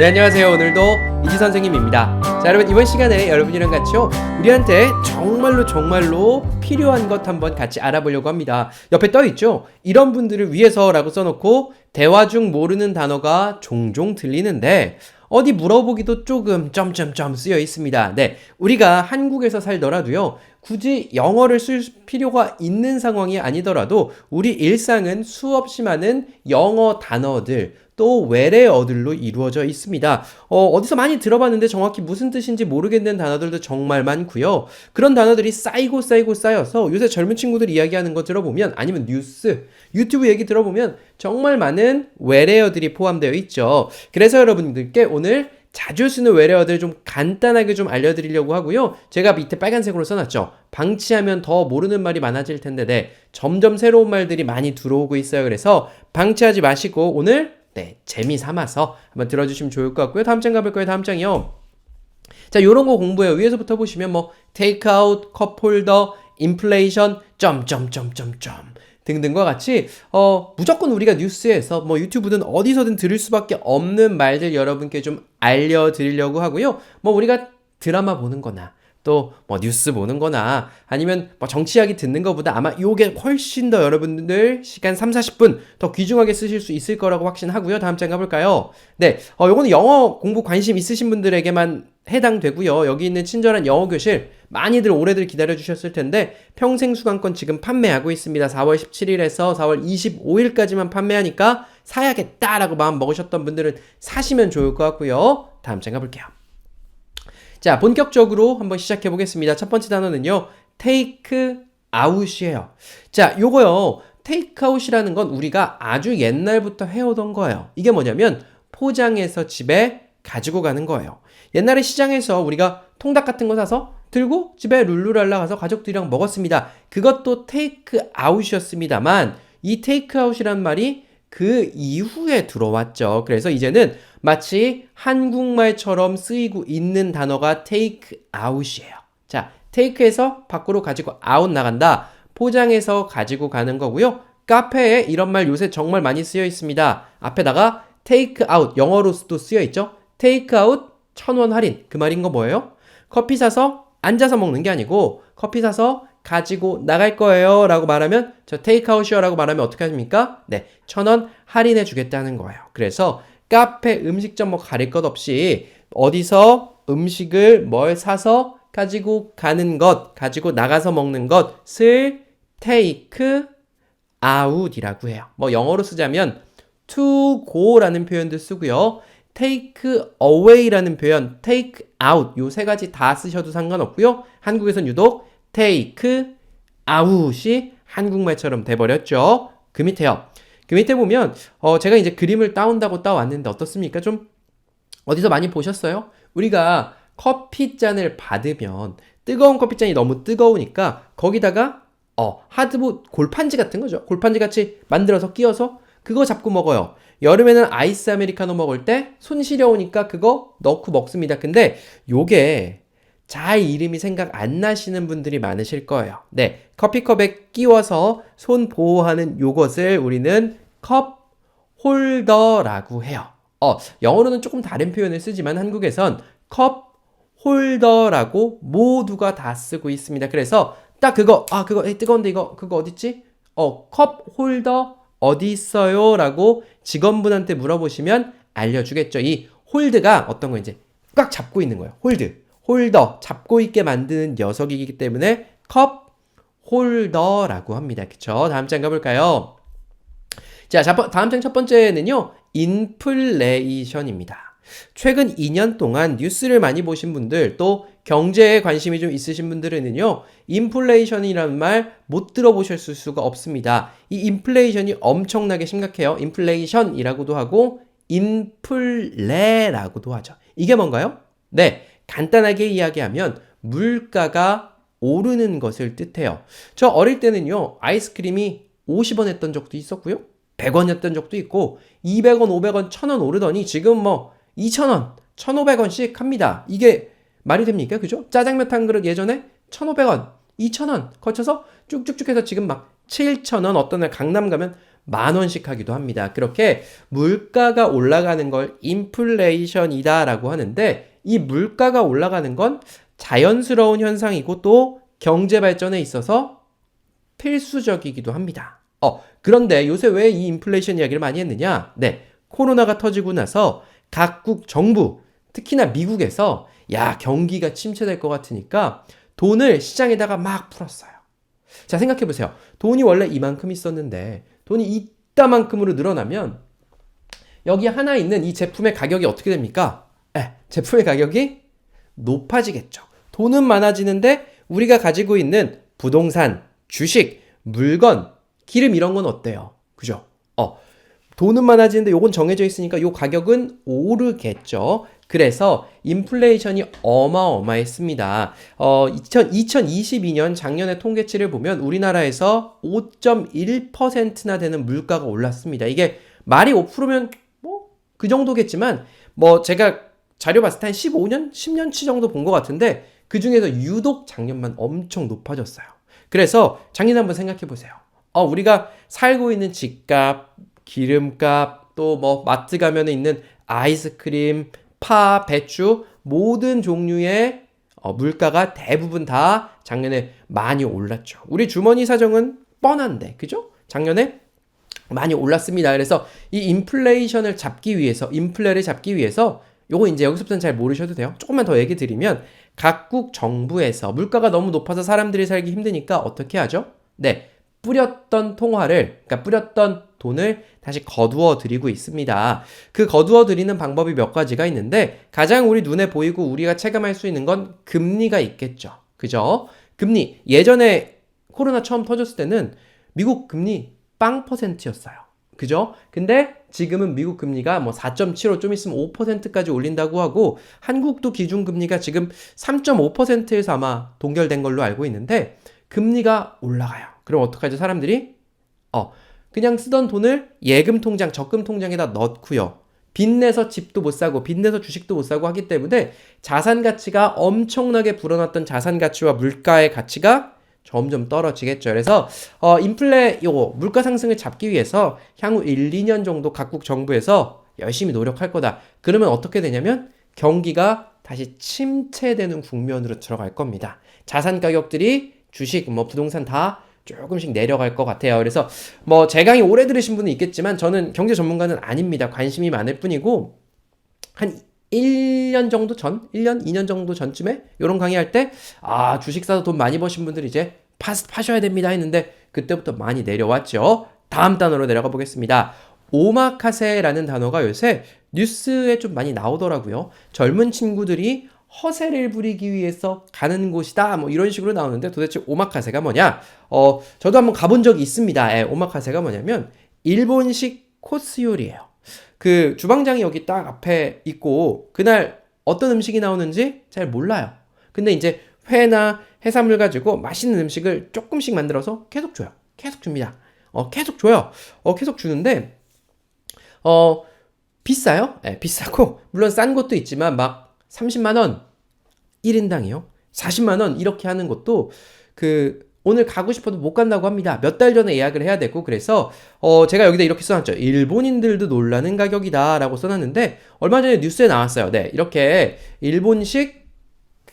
네, 안녕하세요. 오늘도 이지 선생님입니다. 자, 여러분, 이번 시간에 여러분이랑 같이요, 우리한테 정말로 필요한 것 한번 같이 알아보려고 합니다. 옆에 떠있죠? 이런 분들을 위해서라고 써놓고 대화 중 모르는 단어가 종종 들리는데 어디 물어보기도 조금 점점점 쓰여 있습니다. 네, 우리가 한국에서 살더라도요, 굳이 영어를 쓸 필요가 있는 상황이 아니더라도 우리 일상은 수없이 많은 영어 단어들 또 외래어들로 이루어져 있습니다. 어디서 많이 들어봤는데 정확히 무슨 뜻인지 모르겠는 단어들도 정말 많고요. 그런 단어들이 쌓여서 요새 젊은 친구들이 이야기하는 거 들어보면, 아니면 뉴스, 유튜브 얘기 들어보면 정말 많은 외래어들이 포함되어 있죠. 그래서 여러분들께 오늘 자주 쓰는 외래어들 좀 간단하게 좀 알려드리려고 하고요. 제가 밑에 빨간색으로 써놨죠. 방치하면 더 모르는 말이 많아질 텐데, 네, 점점 새로운 말들이 많이 들어오고 있어요. 그래서 방치하지 마시고 오늘 재미 삼아서 한번 들어주시면 좋을 것 같고요. 다음 장 가볼 거예요. 다음 장이요. 자, 요런 거 공부해요. 위에서부터 보시면 뭐 take out, cup holder, inflation, 등등과 같이 무조건 우리가 뉴스에서 뭐 유튜브든 어디서든 들을 수밖에 없는 말들 여러분께 좀 알려드리려고 하고요. 뭐 우리가 드라마 보는 거나 또 뭐 뉴스 보는 거나 아니면 뭐 정치 이야기 듣는 것보다 아마 요게 훨씬 더 여러분들 시간 3, 40분 더 귀중하게 쓰실 수 있을 거라고 확신하고요. 다음 장 가볼까요? 네, 요거는 영어 공부 관심 있으신 분들에게만 해당되고요. 여기 있는 친절한 영어 교실 많이들 오래들 기다려주셨을 텐데 평생 수강권 지금 판매하고 있습니다. 4월 17일에서 4월 25일까지만 판매하니까 사야겠다라고 마음 먹으셨던 분들은 사시면 좋을 것 같고요. 다음 장 가볼게요. 자, 본격적으로 한번 시작해 보겠습니다. 첫 번째 단어는요, take out이에요. 자, 요거요, take out이라는 건 우리가 아주 옛날부터 해오던 거예요. 이게 뭐냐면 포장해서 집에 가지고 가는 거예요. 옛날에 시장에서 우리가 통닭 같은 거 사서 들고 집에 룰루랄라 가서 가족들이랑 먹었습니다. 그것도 take out이었습니다만 이 take out이란 말이 그 이후에 들어왔죠. 그래서 이제는 마치 한국말처럼 쓰이고 있는 단어가 take out이에요. 자, take에서 밖으로 가지고 out 나간다. 포장해서 가지고 가는 거고요. 카페에 이런 말 요새 정말 많이 쓰여 있습니다. 앞에다가 take out, 영어로도 쓰여 있죠. take out 1,000원 할인. 그 말인 거 뭐예요? 커피 사서 앉아서 먹는 게 아니고 커피 사서 가지고 나갈 거예요 라고 말하면, 저 테이크아웃이요 라고 말하면 어떻게 하십니까? 네, 1,000원 할인해 주겠다는 거예요. 그래서 카페, 음식점 뭐 가릴 것 없이 어디서 음식을 뭘 사서 가지고 가는 것, 가지고 나가서 먹는 것을 take out이라고 해요. 뭐 영어로 쓰자면 to go라는 표현도 쓰고요. take away라는 표현, take out, 요 세 가지 다 쓰셔도 상관없고요. 한국에선 유독 take out이 한국말처럼 돼버렸죠. 그 밑에요. 그 밑에 보면 제가 이제 그림을 따왔는데 어떻습니까? 좀 어디서 많이 보셨어요? 우리가 커피잔을 받으면 뜨거운 커피잔이 너무 뜨거우니까 거기다가 하드보 골판지 같은 거죠. 골판지 같이 만들어서 끼워서 그거 잡고 먹어요. 여름에는 아이스 아메리카노 먹을 때 손 시려우니까 그거 넣고 먹습니다. 근데 요게 잘 이름이 생각 안 나시는 분들이 많으실 거예요. 네, 커피컵에 끼워서 손 보호하는 요것을 우리는 컵 홀더라고 해요. 영어로는 조금 다른 표현을 쓰지만 한국에선 컵 홀더라고 모두가 다 쓰고 있습니다. 그래서 딱 그거 뜨거운데 그거 어딨지? 컵 홀더 어디 있어요? 라고 직원분한테 물어보시면 알려주겠죠. 이 홀드가 어떤 거 이제 꽉 잡고 있는 거예요. 홀더, 잡고 있게 만드는 녀석이기 때문에 컵 홀더라고 합니다. 그쵸? 다음 장 가볼까요? 자, 다음 장 첫 번째는요, 인플레이션입니다. 최근 2년 동안 뉴스를 많이 보신 분들, 또 경제에 관심이 좀 있으신 분들은요, 인플레이션이라는 말 못 들어보셨을 수가 없습니다. 이 인플레이션이 엄청나게 심각해요. 인플레이션이라고도 하고 인플레라고도 하죠. 이게 뭔가요? 네, 간단하게 이야기하면 물가가 오르는 것을 뜻해요. 저 어릴 때는요, 아이스크림이 50원 했던 적도 있었고요, 100원이었던 적도 있고 200원, 500원, 1000원 오르더니 지금 뭐 2000원, 1500원씩 합니다. 이게 말이 됩니까? 그죠? 짜장면 한 그릇 예전에 1500원, 2000원 거쳐서 쭉쭉쭉 해서 지금 막 7000원, 어떤 날 강남 가면 10,000원씩 하기도 합니다. 그렇게 물가가 올라가는 걸 인플레이션이다라고 하는데 이 물가가 올라가는 건 자연스러운 현상이고 또 경제 발전에 있어서 필수적이기도 합니다. 그런데 요새 왜 이 인플레이션 이야기를 많이 했느냐? 네, 코로나가 터지고 나서 각국 정부, 특히나 미국에서 야, 경기가 침체될 것 같으니까 돈을 시장에다가 막 풀었어요. 자, 생각해보세요. 돈이 원래 이만큼 있었는데 돈이 이따만큼으로 늘어나면 여기 하나 있는 이 제품의 가격이 어떻게 됩니까? 제품의 가격이 높아지겠죠. 돈은 많아지는데 우리가 가지고 있는 부동산, 주식, 물건, 기름 이런 건 어때요? 그죠? 돈은 많아지는데 요건 정해져 있으니까 요 가격은 오르겠죠. 그래서 인플레이션이 어마어마했습니다. 2022년 작년의 통계치를 보면 우리나라에서 5.1%나 되는 물가가 올랐습니다. 이게 말이 5%면 뭐 그 정도겠지만 뭐 제가 자료 봤을 때 한 15년, 10년치 정도 본 것 같은데 그 중에서 유독 작년만 엄청 높아졌어요. 그래서 작년 한번 생각해 보세요. 우리가 살고 있는 집값, 기름값, 또 뭐 마트 가면 있는 아이스크림, 파, 배추 모든 종류의 물가가 대부분 다 작년에 많이 올랐죠. 우리 주머니 사정은 뻔한데, 그죠? 작년에 많이 올랐습니다. 그래서 이 인플레이션을 잡기 위해서, 인플레를 잡기 위해서 요거 이제 여기서부터는 잘 모르셔도 돼요. 조금만 더 얘기 드리면 각국 정부에서 물가가 너무 높아서 사람들이 살기 힘드니까 어떻게 하죠? 네, 뿌렸던 통화를, 그러니까 뿌렸던 돈을 다시 거두어 드리고 있습니다. 그 거두어 드리는 방법이 몇 가지가 있는데 가장 우리 눈에 보이고 우리가 체감할 수 있는 건 금리가 있겠죠. 그죠? 금리. 예전에 코로나 처음 터졌을 때는 미국 금리 0%였어요. 그죠? 근데 지금은 미국 금리가 뭐 4.75 좀 있으면 5%까지 올린다고 하고 한국도 기준금리가 지금 3.5%에서 아마 동결된 걸로 알고 있는데 금리가 올라가요. 그럼 어떡하죠? 사람들이 그냥 쓰던 돈을 예금 통장, 적금 통장에다 넣고요. 빚내서 집도 못 사고 빚내서 주식도 못 사고 하기 때문에 자산 가치가 엄청나게 불어났던 자산 가치와 물가의 가치가 점점 떨어지겠죠. 그래서 요거 물가 상승을 잡기 위해서 향후 1, 2년 정도 각국 정부에서 열심히 노력할 거다. 그러면 어떻게 되냐면 경기가 다시 침체되는 국면으로 들어갈 겁니다. 자산 가격들이 주식, 뭐 부동산 다 조금씩 내려갈 것 같아요. 그래서 뭐 제 강의 오래 들으신 분은 있겠지만 저는 경제 전문가는 아닙니다. 관심이 많을 뿐이고 한 1년 정도 전, 1년, 2년 정도 전쯤에 이런 강의할 때 주식 사서 돈 많이 버신 분들 이제 파셔야 됩니다 했는데 그때부터 많이 내려왔죠. 다음 단어로 내려가 보겠습니다. 오마카세라는 단어가 요새 뉴스에 좀 많이 나오더라고요. 젊은 친구들이 허세를 부리기 위해서 가는 곳이다 뭐 이런 식으로 나오는데 도대체 오마카세가 뭐냐? 저도 한번 가본 적이 있습니다. 오마카세가 뭐냐면 일본식 코스 요리예요. 그 주방장이 여기 딱 앞에 있고 그날 어떤 음식이 나오는지 잘 몰라요. 근데 이제 회나 해산물 가지고 맛있는 음식을 조금씩 만들어서 계속 줘요. 계속 줍니다. 계속 줘요. 계속 주는데 비싸요? 네, 비싸고 물론 싼 것도 있지만 막 30만 원 1인당이요. 40만 원 이렇게 하는 것도 오늘 가고 싶어도 못 간다고 합니다. 몇 달 전에 예약을 해야 되고 그래서 제가 여기다 이렇게 써놨죠. 일본인들도 놀라는 가격이다 라고 써놨는데 얼마 전에 뉴스에 나왔어요. 네, 이렇게 일본식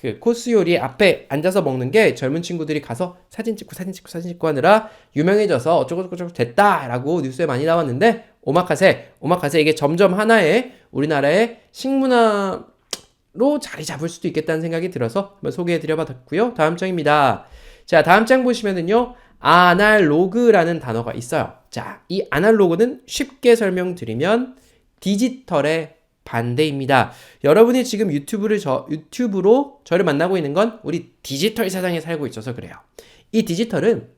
그 코스 요리 앞에 앉아서 먹는 게 젊은 친구들이 가서 사진 찍고 하느라 유명해져서 어쩌고저쩌고 됐다라고 뉴스에 많이 나왔는데 오마카세 이게 점점 하나의 우리나라의 식문화로 자리 잡을 수도 있겠다는 생각이 들어서 한번 소개해드려봤고요. 다음 장입니다. 자, 다음 장 보시면은요, 아날로그라는 단어가 있어요. 자, 이 아날로그는 쉽게 설명드리면 디지털의 반대입니다. 여러분이 지금 유튜브로 저를 만나고 있는 건 우리 디지털 세상에 살고 있어서 그래요. 이 디지털은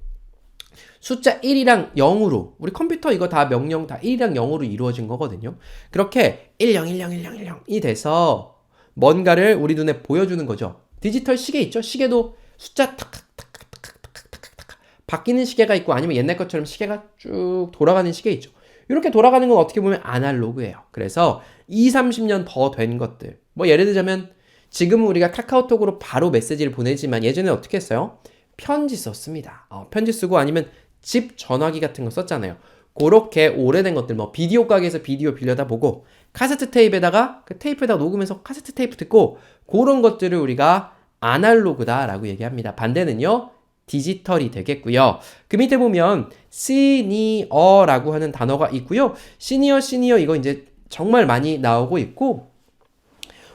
숫자 1이랑 0으로, 우리 컴퓨터 이거 다 명령 다 1이랑 0으로 이루어진 거거든요. 그렇게 10101010이 돼서 뭔가를 우리 눈에 보여주는 거죠. 디지털 시계 있죠? 시계도 숫자 탁탁탁탁탁탁탁탁 바뀌는 시계가 있고 아니면 옛날 것처럼 시계가 쭉 돌아가는 시계 있죠. 이렇게 돌아가는 건 어떻게 보면 아날로그예요. 그래서 20, 30년 더 된 것들. 뭐 예를 들자면 지금 우리가 카카오톡으로 바로 메시지를 보내지만 예전에 어떻게 했어요? 편지 썼습니다. 편지 쓰고 아니면 집 전화기 같은 거 썼잖아요. 그렇게 오래된 것들, 뭐 비디오 가게에서 비디오 빌려다 보고 카세트 테이프에다가 그 테이프에다가 녹음해서 카세트 테이프 듣고 그런 것들을 우리가 아날로그다라고 얘기합니다. 반대는요, 디지털이 되겠고요. 그 밑에 보면 시니어라고 하는 단어가 있고요. 시니어 이거 이제 정말 많이 나오고 있고,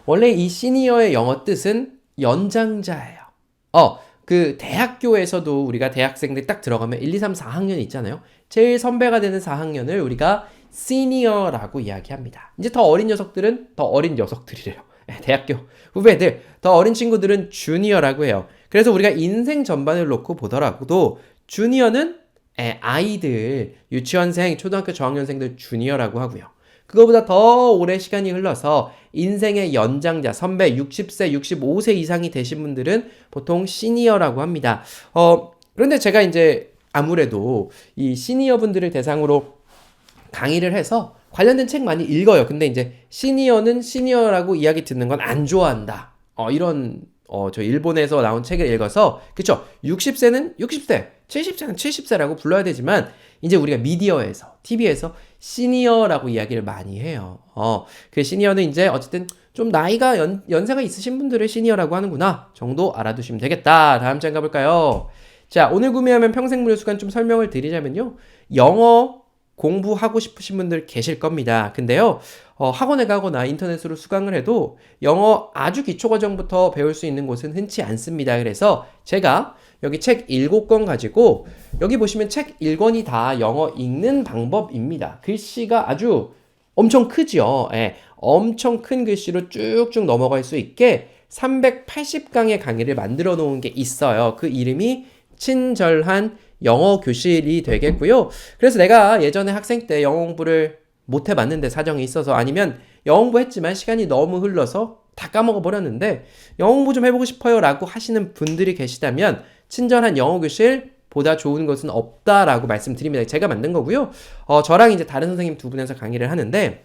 원래 이 시니어의 영어 뜻은 연장자예요. 그 대학교에서도 우리가 대학생들 딱 들어가면 1, 2, 3, 4학년 있잖아요. 제일 선배가 되는 4학년을 우리가 시니어라고 이야기합니다. 이제 더 어린 녀석들은 더 어린 녀석들이래요. 대학교 후배들, 더 어린 친구들은 주니어라고 해요. 그래서 우리가 인생 전반을 놓고 보더라도 주니어는 아이들, 유치원생, 초등학교 저학년생들 주니어라고 하고요. 그거보다 더 오래 시간이 흘러서 인생의 연장자, 선배 60세, 65세 이상이 되신 분들은 보통 시니어라고 합니다. 그런데 제가 이제 아무래도 이 시니어 분들을 대상으로 강의를 해서 관련된 책 많이 읽어요. 근데 이제 시니어는 시니어라고 이야기 듣는 건 안 좋아한다. 이런 저 일본에서 나온 책을 읽어서, 그쵸? 60세는 60세, 70세는 70세라고 불러야 되지만, 이제 우리가 미디어에서, TV에서 시니어라고 이야기를 많이 해요. 그 시니어는 이제 어쨌든 좀 나이가 연세가 있으신 분들을 시니어라고 하는구나 정도 알아두시면 되겠다. 다음 장 가볼까요? 자, 오늘 구매하면 평생 무료 수강 좀 설명을 드리자면요. 영어 공부하고 싶으신 분들 계실 겁니다. 근데요, 학원에 가거나 인터넷으로 수강을 해도 영어 아주 기초 과정부터 배울 수 있는 곳은 흔치 않습니다. 그래서 제가 여기 책 7권 가지고, 여기 보시면 책 1권이 다 영어 읽는 방법입니다. 글씨가 아주 엄청 크죠. 엄청 큰 글씨로 쭉쭉 넘어갈 수 있게 380강의 강의를 만들어 놓은 게 있어요. 그 이름이 친절한 영어 교실이 되겠고요. 그래서 내가 예전에 학생 때 영어 공부를 못 해봤는데, 사정이 있어서, 아니면 영어 공부했지만 시간이 너무 흘러서 다 까먹어 버렸는데 영어 공부 좀 해보고 싶어요 라고 하시는 분들이 계시다면 친절한 영어 교실 보다 좋은 것은 없다라고 말씀드립니다. 제가 만든 거고요. 저랑 이제 다른 선생님 두 분에서 강의를 하는데,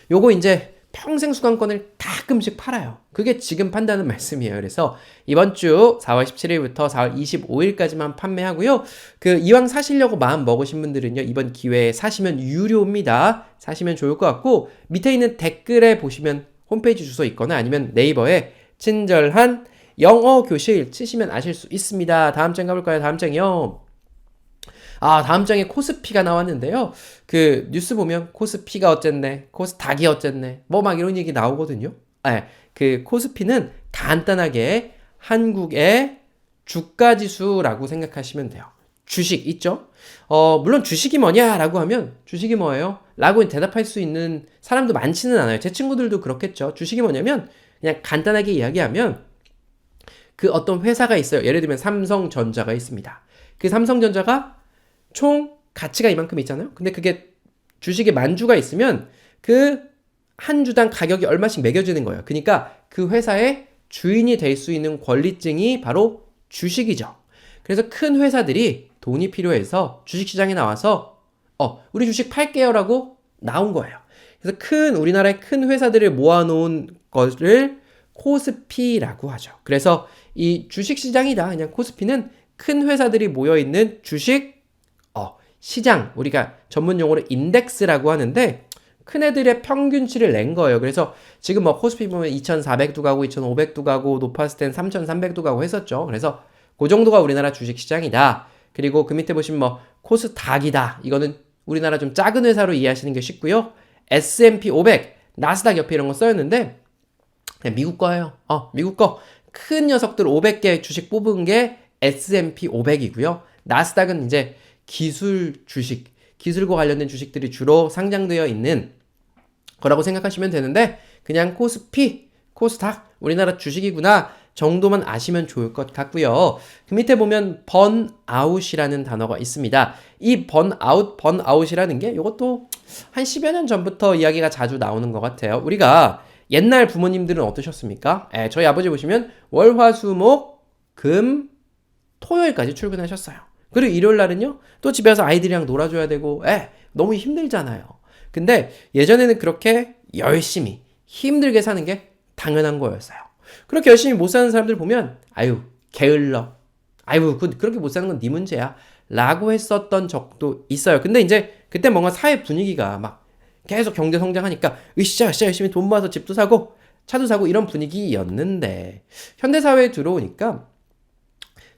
요거 이제 평생 수강권을 가끔씩 팔아요. 그게 지금 판다는 말씀이에요. 그래서 이번 주 4월 17일부터 4월 25일까지만 판매하고요. 이왕 사시려고 마음 먹으신 분들은요, 이번 기회에 사시면 유료입니다. 사시면 좋을 것 같고, 밑에 있는 댓글에 보시면 홈페이지 주소 있거나 아니면 네이버에 친절한 영어 교실 치시면 아실 수 있습니다. 다음 장 가볼까요? 다음 장이요. 다음 장에 코스피가 나왔는데요. 뉴스 보면 코스피가 어쨌네, 코스닥이 어쨌네, 뭐 막 이런 얘기 나오거든요. 코스피는 간단하게 한국의 주가 지수라고 생각하시면 돼요. 주식 있죠? 물론 주식이 뭐냐라고 하면 주식이 뭐예요? 라고 대답할 수 있는 사람도 많지는 않아요. 제 친구들도 그렇겠죠. 주식이 뭐냐면 그냥 간단하게 이야기하면 어떤 회사가 있어요. 예를 들면 삼성전자가 있습니다. 그 삼성전자가 총 가치가 이만큼 있잖아요. 근데 그게 주식에 만주가 있으면 한 주당 가격이 얼마씩 매겨지는 거예요. 그러니까 그 회사의 주인이 될 수 있는 권리증이 바로 주식이죠. 그래서 큰 회사들이 돈이 필요해서 주식시장에 나와서 우리 주식 팔게요라고 나온 거예요. 그래서 우리나라의 큰 회사들을 모아놓은 것을 코스피라고 하죠. 그래서 이 주식시장이다. 그냥 코스피는 큰 회사들이 모여있는 주식 시장, 우리가 전문 용어로 인덱스라고 하는데, 큰 애들의 평균치를 낸 거예요. 그래서 지금 코스피 보면 2,400도 가고 2,500도 가고 높았을 땐 3,300도 가고 했었죠. 그래서 그 정도가 우리나라 주식시장이다. 그리고 그 밑에 보시면 코스닥이다. 이거는 우리나라 좀 작은 회사로 이해하시는 게 쉽고요. S&P 500, 나스닥 옆에 이런 거 써있는데 그냥 미국 거예요. 미국 거. 큰 녀석들 500개 주식 뽑은 게 S&P 500이고요. 나스닥은 이제 기술 주식, 기술과 관련된 주식들이 주로 상장되어 있는 거라고 생각하시면 되는데, 그냥 코스피, 코스닥, 우리나라 주식이구나 정도만 아시면 좋을 것 같고요. 그 밑에 보면 번아웃이라는 단어가 있습니다. 이 번아웃이라는 게 이것도 한 10여 년 전부터 이야기가 자주 나오는 것 같아요. 우리가 옛날 부모님들은 어떠셨습니까? 저희 아버지 보시면 월, 화, 수, 목, 금, 토요일까지 출근하셨어요. 그리고 일요일 날은요, 또 집에 와서 아이들이랑 놀아줘야 되고, 너무 힘들잖아요. 근데 예전에는 그렇게 열심히, 힘들게 사는 게 당연한 거였어요. 그렇게 열심히 못 사는 사람들 보면, 아유, 게을러. 아유, 그렇게 못 사는 건 네 문제야. 라고 했었던 적도 있어요. 근데 이제 그때 뭔가 사회 분위기가 막 계속 경제 성장하니까 으쌰으쌰 열심히 돈 모아서 집도 사고 차도 사고 이런 분위기였는데 현대사회에 들어오니까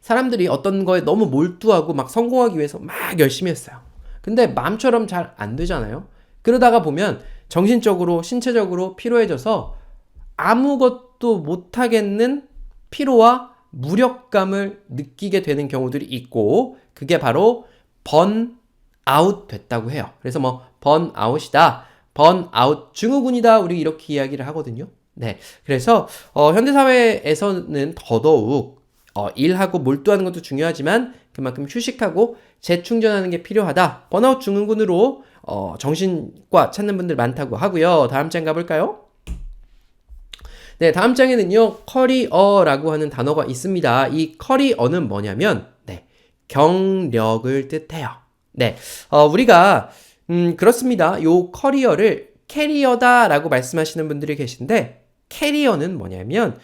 사람들이 어떤 거에 너무 몰두하고 막 성공하기 위해서 막 열심히 했어요. 근데 마음처럼 잘 안 되잖아요. 그러다가 보면 정신적으로 신체적으로 피로해져서 아무것도 못하겠는 피로와 무력감을 느끼게 되는 경우들이 있고 그게 바로 번아웃 됐다고 해요. 그래서 뭐 번아웃이다, 번아웃 증후군이다 우리 이렇게 이야기를 하거든요. 네, 그래서 현대사회에서는 더더욱 일하고 몰두하는 것도 중요하지만 그만큼 휴식하고 재충전하는 게 필요하다. 번아웃 증후군으로 정신과 찾는 분들 많다고 하고요. 다음 장 가볼까요? 네, 다음 장에는요, 커리어라고 하는 단어가 있습니다. 이 커리어는 뭐냐면, 네, 경력을 뜻해요. 네, 우리가, 그렇습니다. 요 커리어를 캐리어다라고 말씀하시는 분들이 계신데, 캐리어는 뭐냐면,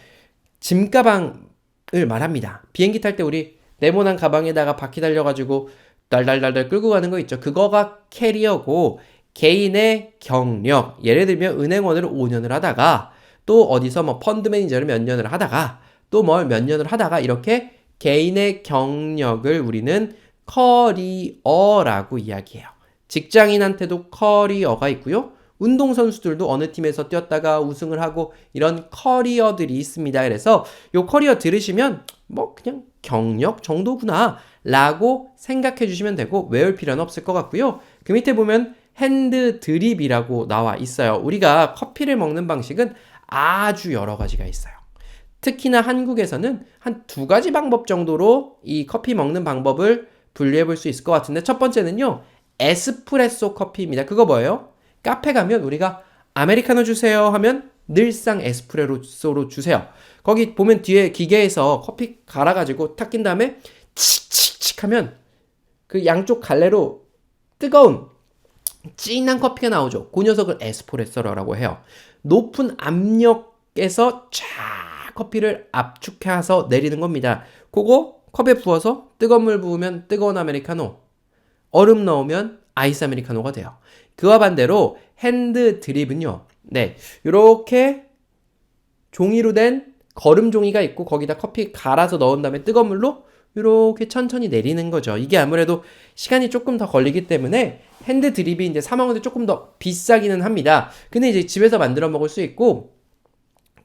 짐가방을 말합니다. 비행기 탈 때 우리 네모난 가방에다가 바퀴 달려가지고 달달달달 끌고 가는 거 있죠. 그거가 캐리어고, 개인의 경력, 예를 들면 은행원을 5년을 하다가, 또 어디서 뭐 펀드 매니저를 몇 년을 하다가 또 뭘 몇 년을 하다가 이렇게 개인의 경력을 우리는 커리어라고 이야기해요. 직장인한테도 커리어가 있고요. 운동선수들도 어느 팀에서 뛰었다가 우승을 하고 이런 커리어들이 있습니다. 그래서 요 커리어 들으시면 뭐 그냥 경력 정도구나 라고 생각해 주시면 되고 외울 필요는 없을 것 같고요. 그 밑에 보면 핸드 드립이라고 나와 있어요. 우리가 커피를 먹는 방식은 아주 여러 가지가 있어요. 특히나 한국에서는 한 2가지 방법 정도로 이 커피 먹는 방법을 분류해 볼 수 있을 것 같은데 첫 번째는요. 에스프레소 커피입니다. 그거 뭐예요? 카페 가면 우리가 아메리카노 주세요 하면 늘상 에스프레소로 주세요. 거기 보면 뒤에 기계에서 커피 갈아가지고 탁 낀 다음에 칙칙칙 하면 그 양쪽 갈래로 뜨거운 진한 커피가 나오죠. 그 녀석을 에스프레소라고 해요. 높은 압력에서 쫙 커피를 압축해서 내리는 겁니다. 그거 컵에 부어서 뜨거운 물 부으면 뜨거운 아메리카노, 얼음 넣으면 아이스 아메리카노가 돼요. 그와 반대로 핸드 드립은요. 네, 이렇게 종이로 된 거름 종이가 있고 거기다 커피 갈아서 넣은 다음에 뜨거운 물로 이렇게 천천히 내리는 거죠. 이게 아무래도 시간이 조금 더 걸리기 때문에 핸드 드립이 이제 사 먹는데 조금 더 비싸기는 합니다. 근데 이제 집에서 만들어 먹을 수 있고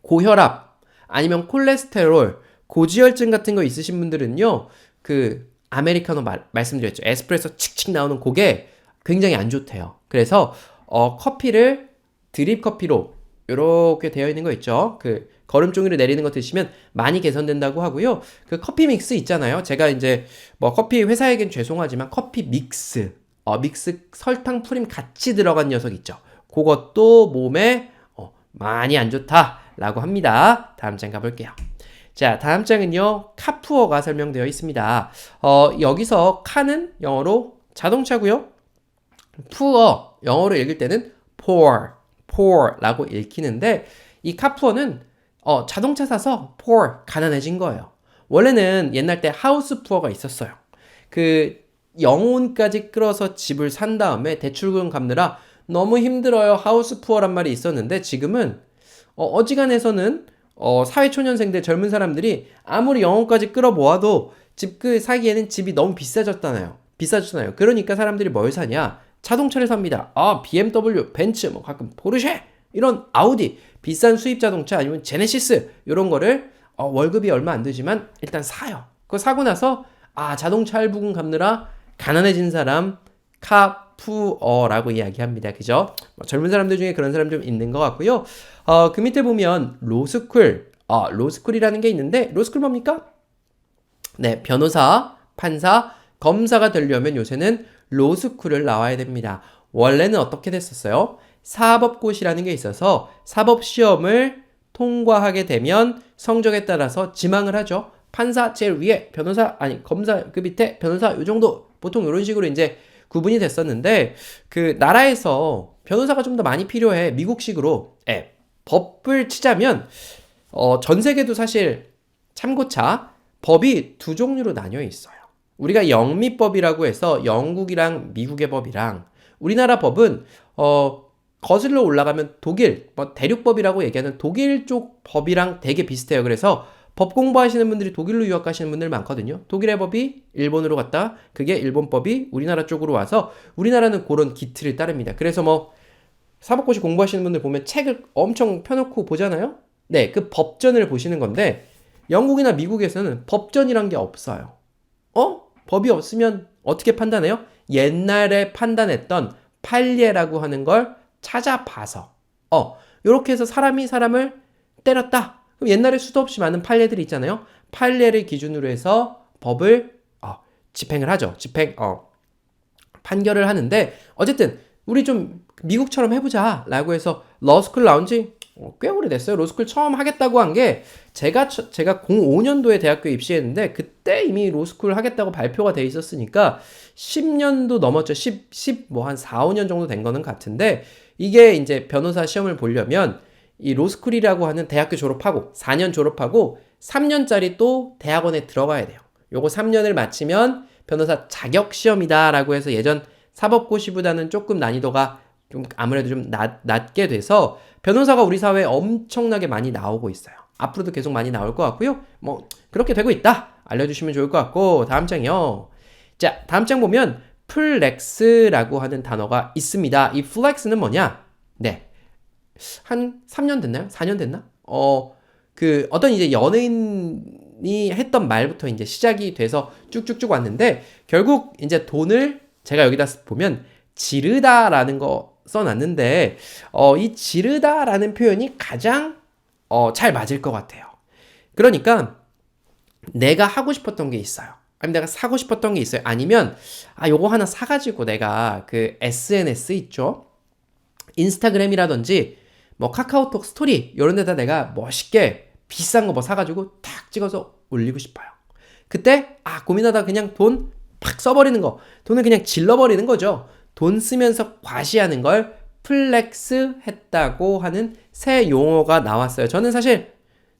고혈압 아니면 콜레스테롤, 고지혈증 같은 거 있으신 분들은요. 그 아메리카노 말씀드렸죠. 에스프레소 칙칙 나오는 그게 굉장히 안 좋대요. 그래서 커피를 드립 커피로 이렇게 되어 있는 거 있죠. 그 거름종이를 내리는 거 드시면 많이 개선된다고 하고요. 그 커피 믹스 있잖아요. 제가 이제 뭐 커피 회사에겐 죄송하지만 커피 믹스, 믹스 설탕 프림 같이 들어간 녀석 있죠. 그것도 몸에 많이 안 좋다라고 합니다. 다음 장 가볼게요. 자, 다음 장은요. 카푸어가 설명되어 있습니다. 여기서 카는 영어로 자동차고요. 푸어 영어로 읽을 때는 poor라고 읽히는데 이 카푸어는 자동차 사서 poor 가난해진 거예요. 원래는 옛날 때 하우스 푸어가 있었어요. 그 영혼까지 끌어서 집을 산 다음에 대출금 갚느라 너무 힘들어요. 하우스 푸어란 말이 있었는데 지금은 어지간해서는 사회초년생들 젊은 사람들이 아무리 영혼까지 끌어 모아도 집 사기에는 집이 너무 비싸졌잖아요. 그러니까 사람들이 뭘 사냐? 자동차를 삽니다. BMW, 벤츠, 뭐 가끔 포르쉐 이런 아우디 비싼 수입 자동차 아니면 제네시스 이런 거를 월급이 얼마 안 되지만 일단 사요. 그거 사고 나서 자동차 할부금 갚느라 가난해진 사람 카푸어라고 이야기합니다. 그죠? 젊은 사람들 중에 그런 사람 좀 있는 것 같고요. 그 밑에 보면 로스쿨, 로스쿨이라는 게 있는데 로스쿨 뭡니까? 네, 변호사, 판사, 검사가 되려면 요새는 로스쿨을 나와야 됩니다. 원래는 어떻게 됐었어요? 사법고시라는 게 있어서 사법시험을 통과하게 되면 성적에 따라서 지망을 하죠. 판사 제일 위에, 변호사, 검사 그 밑에, 변호사 요 정도 보통 이런 식으로 이제 구분이 됐었는데 그 나라에서 변호사가 좀 더 많이 필요해. 미국식으로 법을 치자면 전 세계도 사실 참고차 법이 2종류로 나뉘어 있어요. 우리가 영미법이라고 해서 영국이랑 미국의 법이랑 우리나라 법은 거슬러 올라가면 독일, 뭐 대륙법이라고 얘기하는 독일 쪽 법이랑 되게 비슷해요. 그래서 법 공부하시는 분들이 독일로 유학 가시는 분들 많거든요. 독일의 법이 일본으로 갔다 그게 일본 법이 우리나라 쪽으로 와서 우리나라는 그런 기틀을 따릅니다. 그래서 뭐 사법고시 공부하시는 분들 보면 책을 엄청 펴놓고 보잖아요. 네, 그 법전을 보시는 건데 영국이나 미국에서는 법전이란 게 없어요. 법이 없으면 어떻게 판단해요? 옛날에 판단했던 판례라고 하는 걸 찾아봐서 요렇게 해서 사람이 사람을 때렸다. 그럼 옛날에 수도 없이 많은 판례들이 있잖아요. 판례를 기준으로 해서 법을 집행을 하죠. 판결을 하는데 어쨌든 우리 좀 미국처럼 해보자 라고 해서 러스쿨 나온 지 꽤 오래됐어요. 로스쿨 처음 하겠다고 한 게 제가 05년도에 대학교에 입시했는데 그때 이미 로스쿨 하겠다고 발표가 돼 있었으니까 10년도 넘었죠. 10 한 4, 5년 정도 된 거는 같은데 이게 이제 변호사 시험을 보려면 이 로스쿨이라고 하는 대학교 졸업하고 4년 졸업하고 3년짜리 또 대학원에 들어가야 돼요. 요거 3년을 마치면 변호사 자격 시험이다라고 해서 예전 사법고시보다는 조금 난이도가 좀 아무래도 좀 낮게 돼서 변호사가 우리 사회에 엄청나게 많이 나오고 있어요. 앞으로도 계속 많이 나올 것 같고요. 뭐 그렇게 되고 있다. 알려주시면 좋을 것 같고 다음 장이요. 자, 다음 장 보면 플렉스라고 하는 단어가 있습니다. 이 플렉스는 뭐냐? 네, 한 3년 됐나요? 4년 됐나? 어떤 이제 연예인이 했던 말부터 이제 시작이 돼서 쭉쭉쭉 왔는데 결국 이제 돈을 제가 여기다 보면 지르다라는 거 써놨는데 이 지르다라는 표현이 가장 잘 맞을 것 같아요. 그러니까 내가 하고 싶었던 게 있어요. 아니면 내가 사고 싶었던 게 있어요. 아니면 요거 하나 사가지고 내가 그 SNS 있죠? 인스타그램이라든지 뭐 카카오톡 스토리 이런 데다 내가 멋있게 비싼 거 뭐 사가지고 탁 찍어서 올리고 싶어요. 그때 고민하다 그냥 돈 팍 써버리는 거, 돈을 그냥 질러버리는 거죠. 돈 쓰면서 과시하는 걸 플렉스 했다고 하는 새 용어가 나왔어요.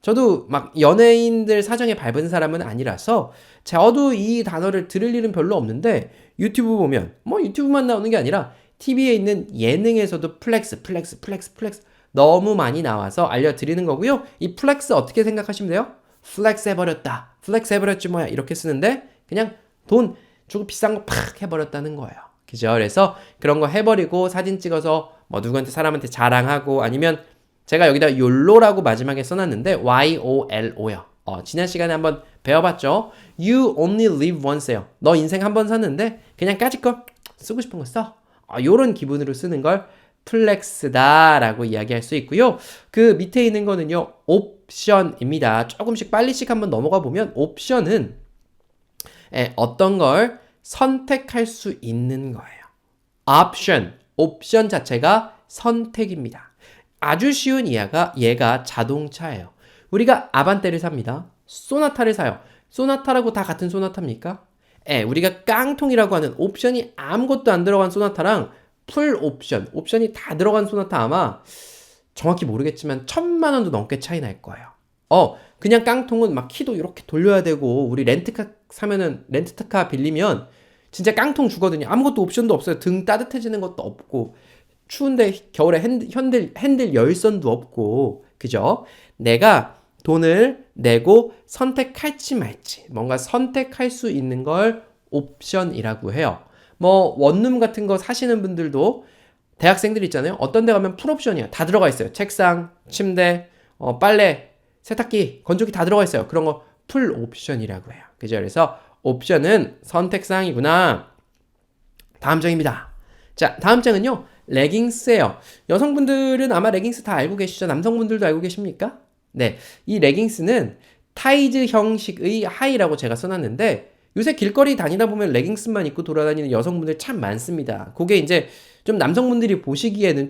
저도 막 연예인들 사정에 밟은 사람은 아니라서 저도 이 단어를 들을 일은 별로 없는데 유튜브 보면 뭐 유튜브만 나오는 게 아니라 TV에 있는 예능에서도 플렉스 너무 많이 나와서 알려드리는 거고요. 이 플렉스 어떻게 생각하시면 돼요? 플렉스 해버렸다. 플렉스 해버렸지 뭐야. 이렇게 쓰는데 그냥 돈 주고 비싼 거 팍 해버렸다는 거예요. 그죠? 그래서 그런 거 해버리고 사진 찍어서 뭐 누구한테 사람한테 자랑하고 아니면 제가 여기다 YOLO라고 마지막에 써놨는데 YOLO요. 지난 시간에 한번 배워봤죠? You only live once예요. 너 인생 한 번 샀는데 그냥 까짓거 쓰고 싶은 거 써. 요런 기분으로 쓰는 걸 플렉스다라고 이야기할 수 있고요. 그 밑에 있는 거는요. 옵션입니다. 조금씩 빨리씩 한번 넘어가 보면 옵션은 어떤 걸 선택할 수 있는 거예요. 옵션 자체가 선택입니다. 아주 쉬운 얘가 자동차예요. 우리가 아반떼를 삽니다. 소나타를 사요. 소나타라고 다 같은 소나타입니까? 우리가 깡통이라고 하는 옵션이 아무것도 안 들어간 소나타랑 풀 옵션이 다 들어간 소나타 아마 정확히 모르겠지만 1,000만 원도 넘게 차이 날 거예요. 그냥 깡통은 막 키도 이렇게 돌려야 되고 우리 렌트카 사면은 렌트카 빌리면 진짜 깡통 주거든요. 아무것도 옵션도 없어요. 등 따뜻해지는 것도 없고 추운데 겨울에 핸들 열선도 없고 그죠? 내가 돈을 내고 선택할지 말지 뭔가 선택할 수 있는 걸 옵션이라고 해요. 뭐 원룸 같은 거 사시는 분들도 대학생들 있잖아요. 어떤 데 가면 풀옵션이야. 다 들어가 있어요. 책상, 침대, 빨래, 세탁기, 건조기 다 들어가 있어요. 그런 거 풀옵션이라고 해요. 그죠? 그래서 옵션은 선택사항이구나. 다음 장입니다. 자, 다음 장은요. 레깅스예요. 여성분들은 아마 레깅스 다 알고 계시죠? 남성분들도 알고 계십니까? 네, 이 레깅스는 타이즈 형식의 하의라고 제가 써놨는데 요새 길거리 다니다 보면 레깅스만 입고 돌아다니는 여성분들 참 많습니다. 그게 이제 좀 남성분들이 보시기에는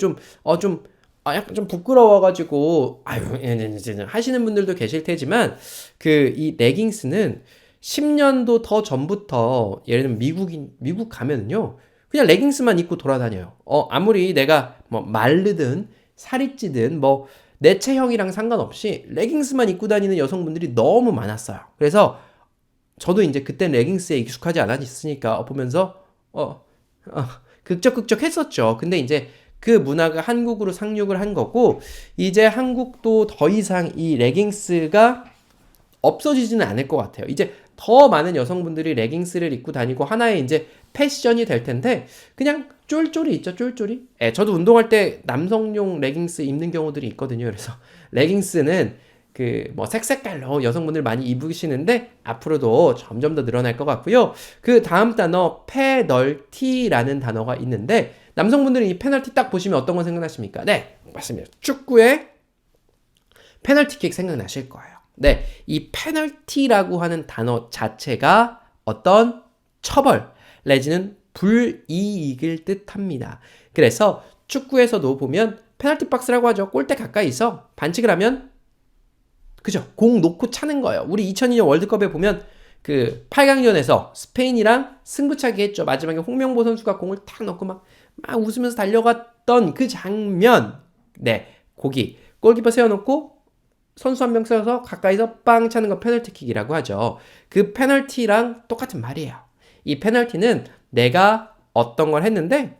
약간 좀 부끄러워가지고 하시는 분들도 계실 테지만 이 레깅스는 10년도 더 전부터 예를 들면 미국 가면은요 그냥 레깅스만 입고 돌아다녀요. 아무리 내가 뭐 마르든 살이 찌든 뭐 내 체형이랑 상관없이 레깅스만 입고 다니는 여성분들이 너무 많았어요. 그래서 저도 이제 그때 레깅스에 익숙하지 않았으니까 보면서 극적극적 했었죠. 근데 이제 그 문화가 한국으로 상륙을 한 거고 이제 한국도 더 이상 이 레깅스가 없어지지는 않을 것 같아요. 이제 더 많은 여성분들이 레깅스를 입고 다니고 하나의 이제 패션이 될 텐데 그냥 쫄쫄이 있죠, 쫄쫄이. 예, 저도 운동할 때 남성용 레깅스 입는 경우들이 있거든요. 그래서 레깅스는 그 뭐 색색깔로 여성분들 많이 입으시는데 앞으로도 점점 더 늘어날 것 같고요. 그 다음 단어 페널티라는 단어가 있는데 남성분들이 이 페널티 딱 보시면 어떤 거 생각나십니까? 네, 맞습니다. 축구의 페널티킥 생각나실 거예요. 네, 이 페널티라고 하는 단어 자체가 어떤 처벌 내지는 불이익을 뜻합니다. 그래서 축구에서도 보면 페널티 박스라고 하죠. 골대 가까이서 반칙을 하면 그죠? 공 놓고 차는 거예요. 우리 2002년 월드컵에 보면 그 8강전에서 스페인이랑 승부차기 했죠. 마지막에 홍명보 선수가 공을 탁 넣고 막 웃으면서 달려갔던 그 장면. 네, 거기 골키퍼 세워놓고 선수 한 명 세워서 가까이서 빵 차는 거 페널티킥이라고 하죠. 그 페널티랑 똑같은 말이에요. 이 페널티는 내가 어떤 걸 했는데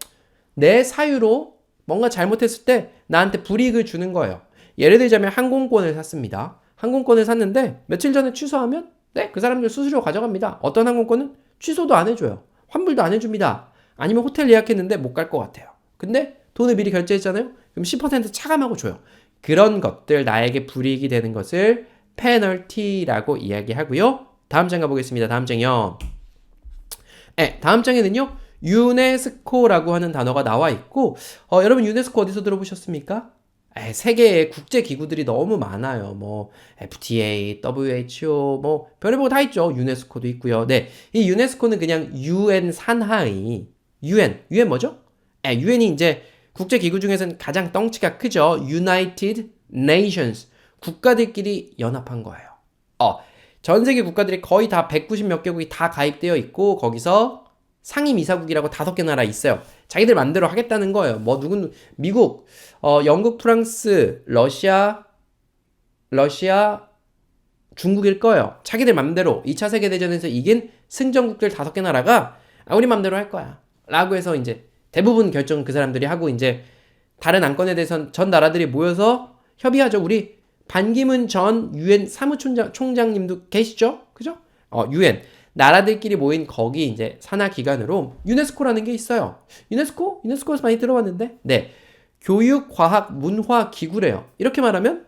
내 사유로 뭔가 잘못했을 때 나한테 불이익을 주는 거예요. 예를 들자면 항공권을 샀습니다. 항공권을 샀는데 며칠 전에 취소하면 네, 그 사람들 수수료 가져갑니다. 어떤 항공권은 취소도 안 해줘요. 환불도 안 해줍니다. 아니면 호텔 예약했는데 못 갈 것 같아요. 근데 돈을 미리 결제했잖아요. 그럼 10% 차감하고 줘요. 그런 것들 나에게 불이익이 되는 것을 페널티라고 이야기하고요. 다음 장 가보겠습니다. 다음 장이요. 네, 다음 장에는요. 유네스코라고 하는 단어가 나와 있고 여러분 유네스코 어디서 들어보셨습니까? 세계에 국제 기구들이 너무 많아요. 뭐 FTA, WHO, 뭐 별의별 다 있죠. 유네스코도 있고요. 네, 이 유네스코는 그냥 UN 산하의 UN 뭐죠? UN이 이제 국제 기구 중에서는 가장 덩치가 크죠. United Nations 국가들끼리 연합한 거예요. 전 세계 국가들이 거의 다 190 몇 개국이 다 가입되어 있고 거기서 상임이사국이라고 5개 나라 있어요. 자기들 맘대로 하겠다는 거예요. 뭐 누군 미국, 영국, 프랑스, 러시아, 중국일 거예요. 자기들 맘대로 2차 세계대전에서 이긴 승전국들 5개 나라가 우리 맘대로 할 거야. 라고 해서 이제 대부분 결정 그 사람들이 하고 이제 다른 안건에 대해서는 전 나라들이 모여서 협의하죠. 우리 반기문 전 유엔 사무총장님도 계시죠? 그죠? 유엔. 나라들끼리 모인 거기 이제 산하 기관으로 유네스코라는 게 있어요. 유네스코에서 많이 들어봤는데, 네. 교육, 과학, 문화 기구래요. 이렇게 말하면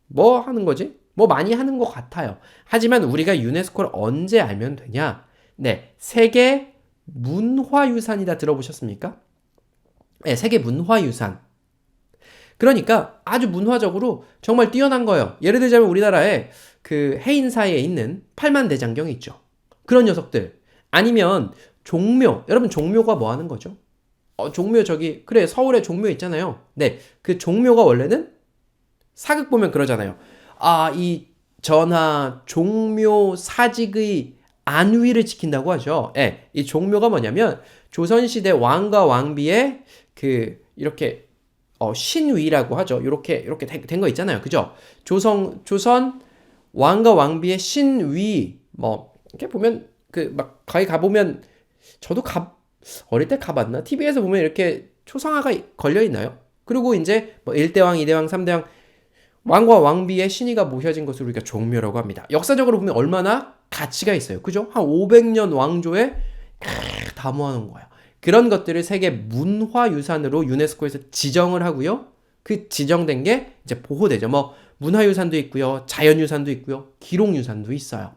뭐 하는 거지? 뭐 많이 하는 것 같아요. 하지만 우리가 유네스코를 언제 알면 되냐? 네. 세계 문화유산이다 들어보셨습니까? 네, 세계 문화유산. 그러니까 아주 문화적으로 정말 뛰어난 거예요. 예를 들자면 우리나라에 그 해인사에 있는 팔만대장경이 있죠. 그런 녀석들. 아니면 종묘. 여러분 종묘가 뭐 하는 거죠? 종묘 그래 서울에 종묘 있잖아요. 네, 그 종묘가 원래는 사극 보면 그러잖아요. 이 전하 종묘 사직의 안위를 지킨다고 하죠. 네, 이 종묘가 뭐냐면 조선시대 왕과 왕비의 그 이렇게 신위라고 하죠. 이렇게 된 거 있잖아요. 그죠? 조선 왕과 왕비의 신위 뭐 이렇게 보면 그 막 거기 가보면 저도 어릴 때 가봤나? TV에서 보면 이렇게 초상화가 걸려 있나요? 그리고 이제 뭐 1대왕, 2대왕, 3대왕 왕과 왕비의 신의가 모셔진 것을 우리가 종묘라고 합니다. 역사적으로 보면 얼마나 가치가 있어요. 그죠? 한 500년 왕조에 다 모아놓은 거예요. 그런 것들을 세계 문화유산으로 유네스코에서 지정을 하고요. 그 지정된 게 이제 보호되죠. 뭐 문화유산도 있고요. 자연유산도 있고요. 기록유산도 있어요.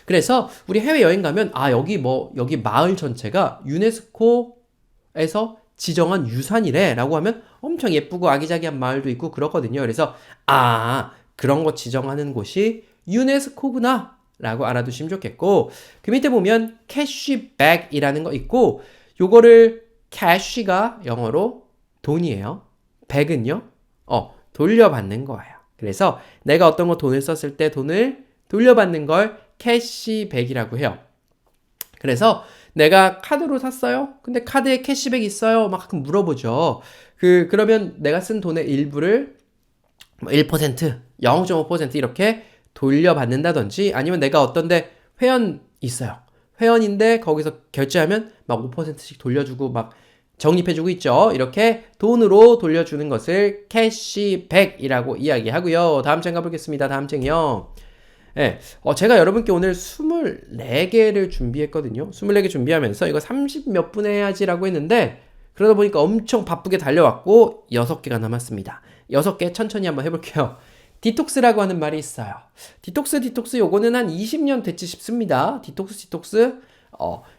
그래서 우리 해외여행 가면 여기 마을 전체가 유네스코에서 지정한 유산이래 라고 하면 엄청 예쁘고 아기자기한 마을도 있고 그렇거든요. 그래서 그런 거 지정하는 곳이 유네스코구나 라고 알아두시면 좋겠고, 그 밑에 보면 캐시백이라는 거 있고, 요거를 캐시가 영어로 돈이에요. 백은요 돌려받는 거예요. 그래서 내가 어떤 거 돈을 썼을 때 돈을 돌려받는 걸 캐시백이라고 해요. 그래서 내가 카드로 샀어요? 근데 카드에 캐시백 있어요? 막 가끔 물어보죠. 그러면 내가 쓴 돈의 일부를 1%, 0.5% 이렇게 돌려받는다든지, 아니면 내가 어떤데 회원 있어요. 회원인데 거기서 결제하면 막 5%씩 돌려주고 막 적립해주고 있죠. 이렇게 돈으로 돌려주는 것을 캐시백이라고 이야기하고요. 다음 장 가보겠습니다. 다음 장이요. 네, 제가 여러분께 오늘 24개를 준비했거든요. 24개 준비하면서 이거 30 몇 분에 해야지라고 했는데 그러다 보니까 엄청 바쁘게 달려왔고 6개가 남았습니다. 6개 천천히 한번 해볼게요. 디톡스라고 하는 말이 있어요. 디톡스 요거는 한 20년 됐지 싶습니다. 디톡스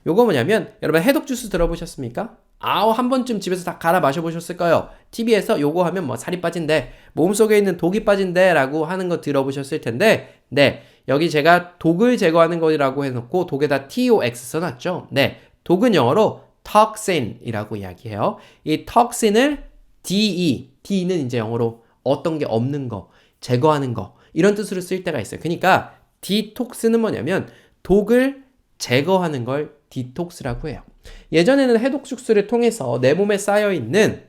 요거 뭐냐면 여러분 해독 주스 들어보셨습니까? 한 번쯤 집에서 다 갈아 마셔보셨을 거예요. TV에서 요거 하면 뭐 살이 빠진대, 몸속에 있는 독이 빠진대 라고 하는 거 들어보셨을 텐데, 네, 여기 제가 독을 제거하는 거라고 해놓고 독에다 TOX 써놨죠. 네, 독은 영어로 toxin이라고 이야기해요. 이 toxin을 D는 이제 영어로 어떤 게 없는 거, 제거하는 거 이런 뜻으로 쓸 때가 있어요. 그러니까 디톡스는 뭐냐면 독을 제거하는 걸 디톡스라고 해요. 예전에는 해독 주스를 통해서 내 몸에 쌓여있는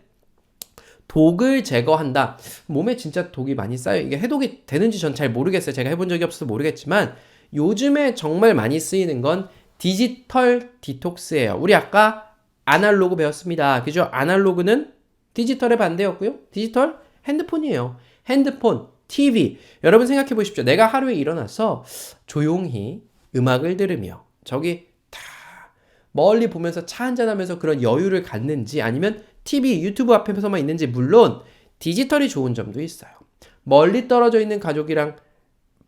독을 제거한다. 몸에 진짜 독이 많이 쌓여 이게 해독이 되는지 전 잘 모르겠어요. 제가 해본 적이 없어서 모르겠지만 요즘에 정말 많이 쓰이는 건 디지털 디톡스예요. 우리 아까 아날로그 배웠습니다. 그죠? 아날로그는 디지털의 반대였고요. 디지털 핸드폰이에요. 핸드폰, TV. 여러분 생각해 보십시오. 내가 하루에 일어나서 조용히 음악을 들으며 저기 다 멀리 보면서 차 한잔하면서 그런 여유를 갖는지 아니면 TV, 유튜브 앞에서만 있는지 물론 디지털이 좋은 점도 있어요. 멀리 떨어져 있는 가족이랑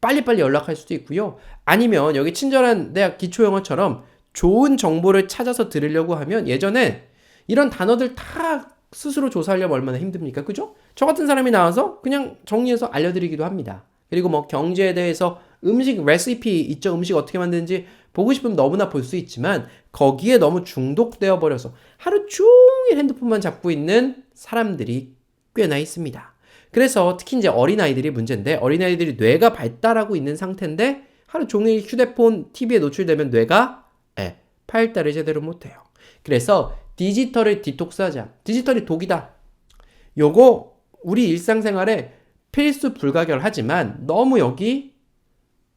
빨리빨리 연락할 수도 있고요. 아니면 여기 친절한 내 기초영어처럼 좋은 정보를 찾아서 들으려고 하면 예전에 이런 단어들 다 스스로 조사하려면 얼마나 힘듭니까? 그죠? 저 같은 사람이 나와서 그냥 정리해서 알려드리기도 합니다. 그리고 뭐 경제에 대해서 음식 레시피 있죠? 음식 어떻게 만드는지 보고 싶으면 너무나 볼 수 있지만 거기에 너무 중독되어 버려서 하루 종일 핸드폰만 잡고 있는 사람들이 꽤나 있습니다. 그래서 특히 이제 어린아이들이 문제인데 어린아이들이 뇌가 발달하고 있는 상태인데 하루 종일 휴대폰, TV에 노출되면 뇌가 발달을 제대로 못해요. 그래서 디지털을 디톡스하자. 디지털이 독이다. 요거 우리 일상생활에 필수 불가결하지만 너무 여기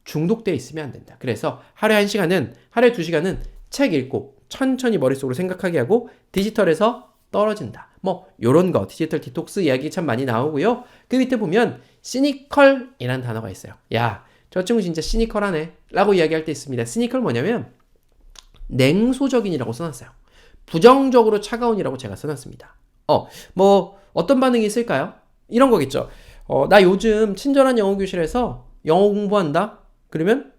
중독되어 있으면 안 된다. 그래서 하루에 1시간은, 하루에 2시간은 책 읽고 천천히 머릿속으로 생각하게 하고 디지털에서 떨어진다. 뭐 요런 거 디지털 디톡스 이야기 참 많이 나오고요. 그 밑에 보면 시니컬이라는 단어가 있어요. 야, 저 친구 진짜 시니컬하네 라고 이야기할 때 있습니다. 시니컬 뭐냐면 냉소적인이라고 써놨어요. 부정적으로 차가운이라고 제가 써놨습니다. 뭐 어떤 반응이 있을까요? 이런 거겠죠. 나 요즘 친절한 영어 교실에서 영어 공부한다? 그러면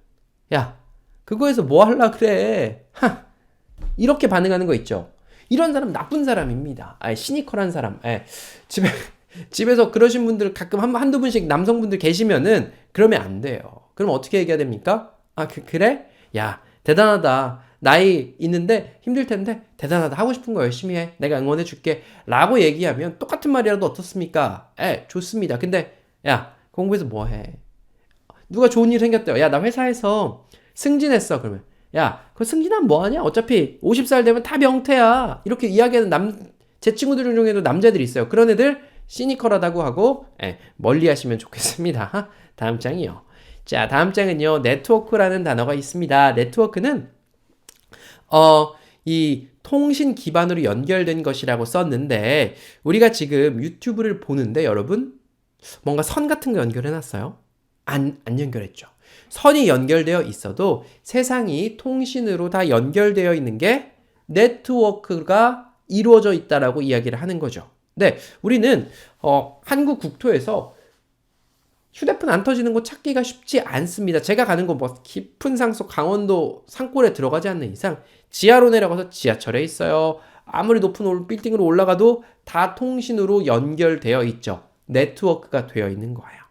야, 그거에서 뭐 하려 그래? 이렇게 반응하는 거 있죠. 이런 사람 나쁜 사람입니다. 시니컬한 사람. 집에서 그러신 분들 가끔 한두 분씩 남성분들 계시면은 그러면 안 돼요. 그럼 어떻게 얘기해야 됩니까? 그래? 야, 대단하다. 나이 있는데 힘들 텐데 대단하다. 하고 싶은 거 열심히 해. 내가 응원해 줄게. 라고 얘기하면 똑같은 말이라도 어떻습니까? 좋습니다. 근데 야, 공부해서 뭐 해? 누가 좋은 일 생겼대요. 야, 나 회사에서 승진했어. 그러면 야, 그 승진하면 뭐하냐? 어차피 50살 되면 다 명퇴야. 이렇게 이야기하는 제 친구들 중에도 남자들이 있어요. 그런 애들 시니컬하다고 하고 멀리 하시면 좋겠습니다. 다음 장이요. 자, 다음 장은요. 네트워크라는 단어가 있습니다. 네트워크는 이 통신 기반으로 연결된 것이라고 썼는데 우리가 지금 유튜브를 보는데 여러분 뭔가 선 같은 거 연결해놨어요? 안 연결했죠. 선이 연결되어 있어도 세상이 통신으로 다 연결되어 있는 게 네트워크가 이루어져 있다라고 이야기를 하는 거죠. 네, 우리는 한국 국토에서 휴대폰 안 터지는 곳 찾기가 쉽지 않습니다. 제가 가는 곳 뭐 깊은 산속 강원도 산골에 들어가지 않는 이상 지하로 내려가서 지하철에 있어요. 아무리 높은 빌딩으로 올라가도 다 통신으로 연결되어 있죠. 네트워크가 되어 있는 거예요.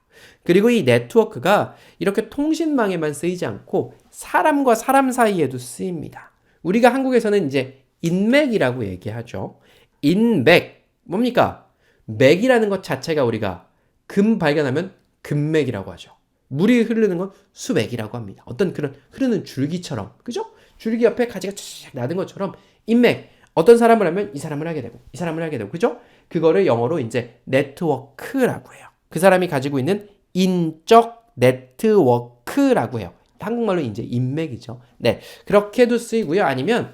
그리고 이 네트워크가 이렇게 통신망에만 쓰이지 않고 사람과 사람 사이에도 쓰입니다. 우리가 한국에서는 이제 인맥이라고 얘기하죠. 인맥, 뭡니까? 맥이라는 것 자체가 우리가 금 발견하면 금맥이라고 하죠. 물이 흐르는 건 수맥이라고 합니다. 어떤 그런 흐르는 줄기처럼, 그죠? 줄기 옆에 가지가 쫙 나는 것처럼 인맥, 어떤 사람을 하면 이 사람을 하게 되고, 이 사람을 하게 되고, 그죠? 그거를 영어로 이제 네트워크라고 해요. 그 사람이 가지고 있는 인적 네트워크라고 해요. 한국말로 이제 인맥이죠. 네. 그렇게도 쓰이고요. 아니면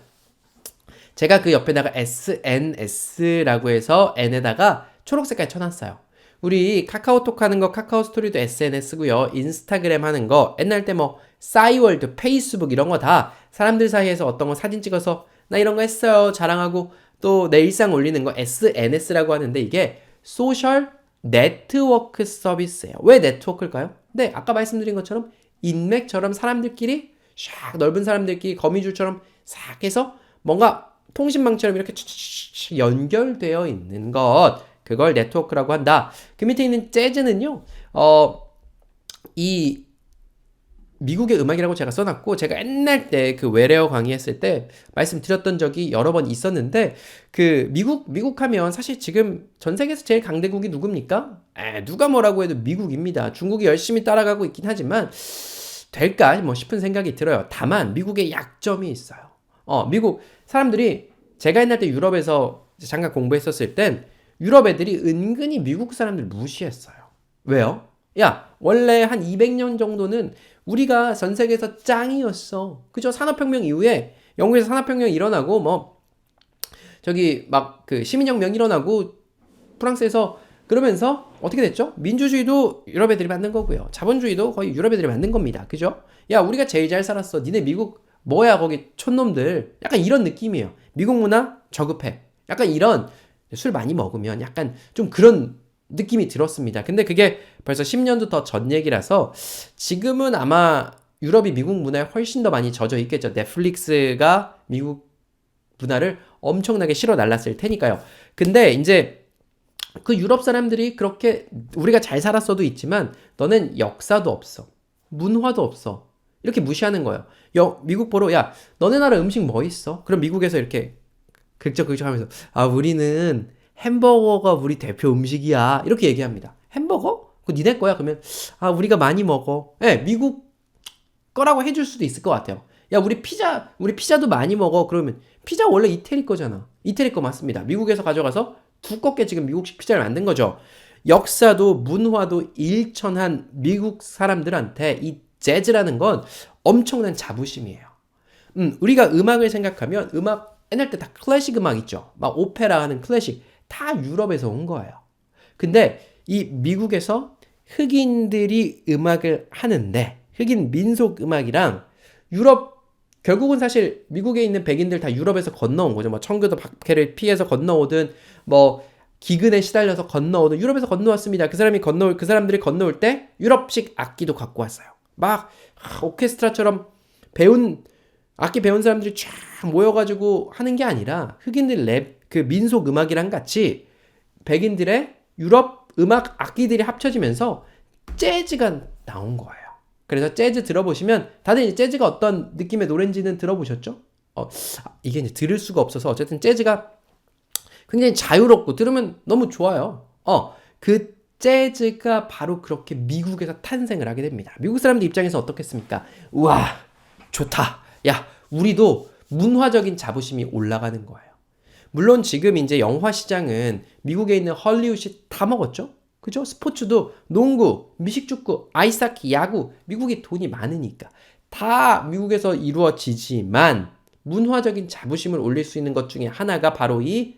제가 그 옆에다가 SNS라고 해서 N에다가 초록색깔 쳐놨어요. 우리 카카오톡 하는 거 카카오 스토리도 SNS고요. 인스타그램 하는 거 옛날 때 뭐 싸이월드, 페이스북 이런 거 다 사람들 사이에서 어떤 거 사진 찍어서 나 이런 거 했어요 자랑하고 또 내 일상 올리는 거 SNS라고 하는데 이게 소셜 네트워크 서비스예요. 왜 네트워크일까요? 네, 아까 말씀드린 것처럼 인맥처럼 사람들끼리 샥 넓은 사람들끼리 거미줄처럼 싹 해서 뭔가 통신망처럼 이렇게 연결되어 있는 것, 그걸 네트워크라고 한다. 그 밑에 있는 재즈는요, 이 미국의 음악이라고 제가 써놨고, 제가 옛날 때 그 외래어 강의했을 때 말씀드렸던 적이 여러 번 있었는데, 그 미국 하면 사실 지금 전 세계에서 제일 강대국이 누굽니까? 누가 뭐라고 해도 미국입니다. 중국이 열심히 따라가고 있긴 하지만 될까 뭐 싶은 생각이 들어요. 다만 미국의 약점이 있어요. 미국 사람들이 제가 옛날 때 유럽에서 잠깐 공부했었을 땐 유럽 애들이 은근히 미국 사람들 무시했어요. 왜요? 야, 원래 한 200년 정도는 우리가 전 세계에서 짱이었어. 그죠? 산업혁명 이후에 영국에서 산업혁명 일어나고 뭐 저기 막 그 시민혁명 일어나고 프랑스에서 그러면서 어떻게 됐죠? 민주주의도 유럽 애들이 만든 거고요. 자본주의도 거의 유럽 애들이 만든 겁니다. 그죠? 야, 우리가 제일 잘 살았어. 니네 미국 뭐야 거기 촌놈들. 약간 이런 느낌이에요. 미국 문화 저급해. 약간 이런 술 많이 먹으면 약간 좀 그런 느낌이 들었습니다. 근데 그게 벌써 10년도 더 전 얘기라서 지금은 아마 유럽이 미국 문화에 훨씬 더 많이 젖어 있겠죠. 넷플릭스가 미국 문화를 엄청나게 실어 날랐을 테니까요. 근데 이제 그 유럽 사람들이 그렇게 우리가 잘 살았어도 있지만 너는 역사도 없어. 문화도 없어. 이렇게 무시하는 거예요. 미국 보러 야 너네 나라 음식 뭐 있어? 그럼 미국에서 이렇게 극적 하면서 아 우리는 햄버거가 우리 대표 음식이야. 이렇게 얘기합니다. 햄버거? 그거 니네 거야? 그러면 아 우리가 많이 먹어. 예, 네, 미국 거라고 해줄 수도 있을 것 같아요. 야 우리 피자도 많이 먹어. 그러면 피자 원래 이태리 거잖아. 이태리 거 맞습니다. 미국에서 가져가서 두껍게 지금 미국식 피자를 만든 거죠. 역사도 문화도 일천한 미국 사람들한테 이 재즈라는 건 엄청난 자부심이에요. 우리가 음악을 생각하면 음악 옛날 때 다 클래식 음악 있죠. 막 오페라 하는 클래식 다 유럽에서 온 거예요. 근데 이 미국에서 흑인들이 음악을 하는데 흑인 민속 음악이랑 유럽 결국은 사실 미국에 있는 백인들 다 유럽에서 건너온 거죠. 뭐 청교도 박해를 피해서 건너오든 뭐 기근에 시달려서 건너오든 유럽에서 건너왔습니다. 그 사람들이 건너올 때 유럽식 악기도 갖고 왔어요. 막 오케스트라처럼 악기 배운 사람들이 쫙 모여가지고 하는 게 아니라 흑인들 그 민속 음악이랑 같이 백인들의 유럽 음악 악기들이 합쳐지면서 재즈가 나온 거예요. 그래서 재즈 들어보시면 다들 이제 재즈가 어떤 느낌의 노래인지는 들어보셨죠? 이게 이제 들을 수가 없어서 어쨌든 재즈가 굉장히 자유롭고 들으면 너무 좋아요. 그 재즈가 바로 그렇게 미국에서 탄생을 하게 됩니다. 미국 사람들 입장에서 어떻겠습니까? 우와, 좋다. 야, 우리도 문화적인 자부심이 올라가는 거예요. 물론 지금 이제 영화 시장은 미국에 있는 헐리우드이 다 먹었죠? 그죠? 스포츠도 농구, 미식축구, 아이스하키, 야구, 미국이 돈이 많으니까 다 미국에서 이루어지지만 문화적인 자부심을 올릴 수 있는 것 중에 하나가 바로 이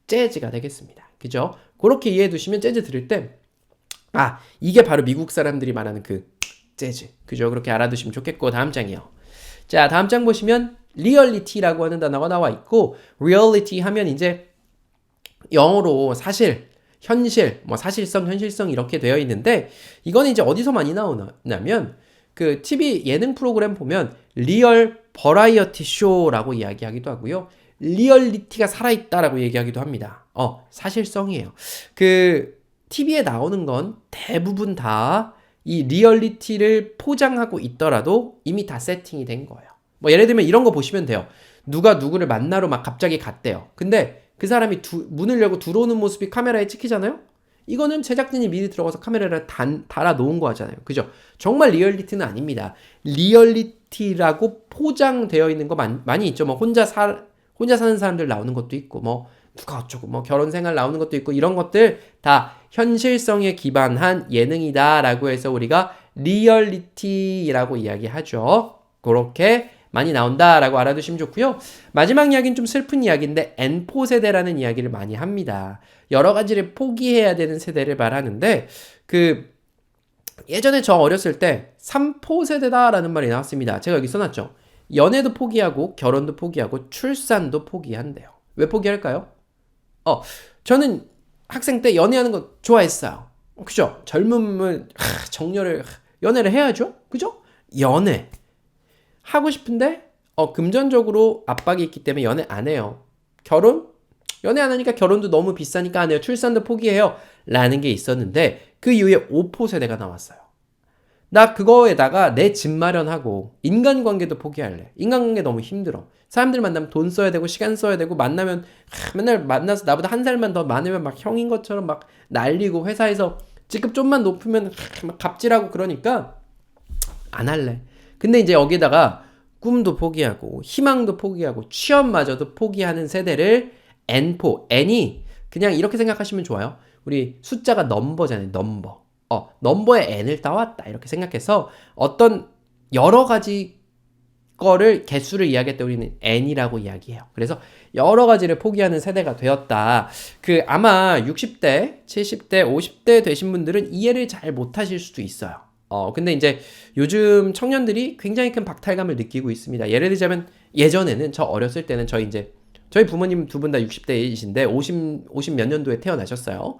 재즈가 되겠습니다. 그죠? 그렇게 이해해 두시면 재즈 들을 때 이게 바로 미국 사람들이 말하는 그 재즈. 그죠? 그렇게 알아두시면 좋겠고 다음 장이요. 자, 다음 장 보시면 리얼리티라고 하는 단어가 나와 있고 리얼리티 하면 이제 영어로 사실, 현실, 뭐 사실성, 현실성 이렇게 되어 있는데 이거는 이제 어디서 많이 나오냐면 그 TV 예능 프로그램 보면 리얼 버라이어티 쇼라고 이야기하기도 하고요. 리얼리티가 살아있다라고 얘기하기도 합니다. 사실성이에요. 그 TV에 나오는 건 대부분 다 이 리얼리티를 포장하고 있더라도 이미 다 세팅이 된 거예요. 뭐 예를 들면 이런 거 보시면 돼요. 누가 누구를 만나러 막 갑자기 갔대요. 근데 그 사람이 문을 열고 들어오는 모습이 카메라에 찍히잖아요? 이거는 제작진이 미리 들어가서 카메라를 달아 놓은 거 하잖아요. 그죠? 정말 리얼리티는 아닙니다. 리얼리티라고 포장되어 있는 거 많이 있죠. 뭐 혼자 사는 사람들 나오는 것도 있고 뭐 누가 어쩌고 뭐 결혼 생활 나오는 것도 있고 이런 것들 다 현실성에 기반한 예능이다라고 해서 우리가 리얼리티라고 이야기하죠. 그렇게 많이 나온다라고 알아두시면 좋고요. 마지막 이야기는 좀 슬픈 이야기인데 N포 세대라는 이야기를 많이 합니다. 여러 가지를 포기해야 되는 세대를 말하는데 예전에 저 어렸을 때 3포 세대다라는 말이 나왔습니다. 제가 여기 써놨죠. 연애도 포기하고 결혼도 포기하고 출산도 포기한대요. 왜 포기할까요? 저는 학생 때 연애하는 거 좋아했어요. 그죠? 젊음을 정열을 연애를 해야죠. 그죠? 연애 하고 싶은데 금전적으로 압박이 있기 때문에 연애 안 해요. 결혼? 연애 안 하니까 결혼도 너무 비싸니까 안 해요. 출산도 포기해요. 라는 게 있었는데 그 이후에 5포 세대가 나왔어요. 나 그거에다가 내 집 마련하고 인간관계도 포기할래. 인간관계 너무 힘들어. 사람들 만나면 돈 써야 되고 시간 써야 되고 만나면 맨날 만나서 나보다 한 살만 더 많으면 막 형인 것처럼 막 날리고 회사에서 직급 좀만 높으면 막 갑질하고 그러니까 안 할래. 근데 이제 여기다가 꿈도 포기하고 희망도 포기하고 취업마저도 포기하는 세대를 N포, N이 그냥 이렇게 생각하시면 좋아요. 우리 숫자가 넘버잖아요. 넘버. 넘버에 N을 따왔다. 이렇게 생각해서 어떤 여러 가지 거를 개수를 이야기할 때 우리는 N이라고 이야기해요. 그래서 여러 가지를 포기하는 세대가 되었다. 아마 60대, 70대, 50대 되신 분들은 이해를 잘 못하실 수도 있어요. 근데 이제 요즘 청년들이 굉장히 큰 박탈감을 느끼고 있습니다. 예를 들자면 예전에는 저 어렸을 때는 저희 부모님 두 분 다 60대이신데 50 몇 년도에 태어나셨어요.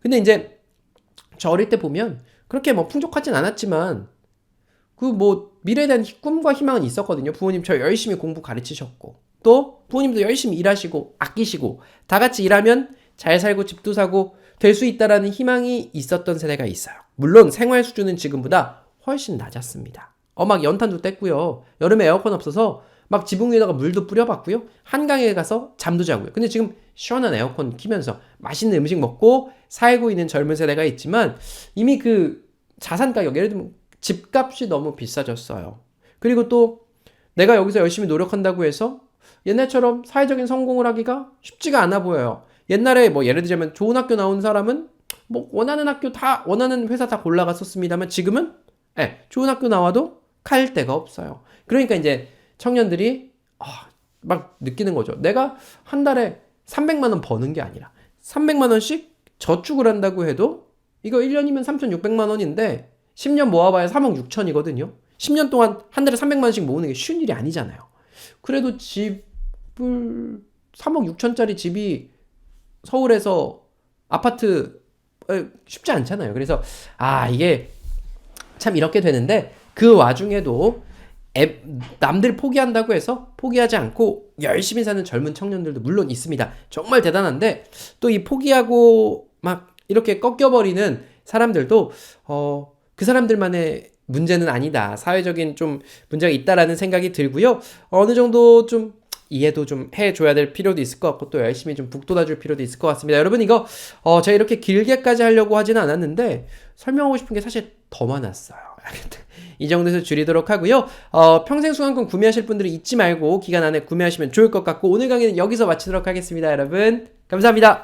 근데 이제 저 어릴 때 보면 그렇게 뭐 풍족하진 않았지만 미래에 대한 꿈과 희망은 있었거든요. 부모님 저 열심히 공부 가르치셨고 또 부모님도 열심히 일하시고 아끼시고 다 같이 일하면 잘 살고 집도 사고 될 수 있다라는 희망이 있었던 세대가 있어요. 물론 생활 수준은 지금보다 훨씬 낮았습니다. 막 연탄도 뗐고요. 여름에 에어컨 없어서 막 지붕 위에다가 물도 뿌려봤고요. 한강에 가서 잠도 자고요. 근데 지금 시원한 에어컨 키면서 맛있는 음식 먹고 살고 있는 젊은 세대가 있지만 이미 자산 가격, 예를 들면 집값이 너무 비싸졌어요. 그리고 또 내가 여기서 열심히 노력한다고 해서 옛날처럼 사회적인 성공을 하기가 쉽지가 않아 보여요. 옛날에 예를 들자면 좋은 학교 나온 사람은 원하는 회사 다 골라갔었습니다만 지금은 좋은 학교 나와도 갈 데가 없어요. 그러니까 이제 청년들이 막 느끼는 거죠. 내가 한 달에 300만 원 버는 게 아니라 300만 원씩 저축을 한다고 해도 이거 1년이면 3,600만 원인데 10년 모아봐야 3억 6천이거든요. 10년 동안 한 달에 300만 원씩 모으는 게 쉬운 일이 아니잖아요. 그래도 집을 3억 6천짜리 집이 서울에서 아파트 쉽지 않잖아요. 그래서 이게 참 이렇게 되는데 그 와중에도 남들 포기한다고 해서 포기하지 않고 열심히 사는 젊은 청년들도 물론 있습니다. 정말 대단한데 또 이 포기하고 막 이렇게 꺾여버리는 사람들도 그 사람들만의 문제는 아니다. 사회적인 좀 문제가 있다라는 생각이 들고요. 어느 정도 좀 이해도 좀 해줘야 될 필요도 있을 것 같고 또 열심히 좀 북돋아줄 필요도 있을 것 같습니다. 여러분 이거 제가 이렇게 길게까지 하려고 하지는 않았는데 설명하고 싶은 게 사실 더 많았어요. 이 정도에서 줄이도록 하고요. 평생 수강권 구매하실 분들은 잊지 말고 기간 안에 구매하시면 좋을 것 같고 오늘 강의는 여기서 마치도록 하겠습니다. 여러분 감사합니다.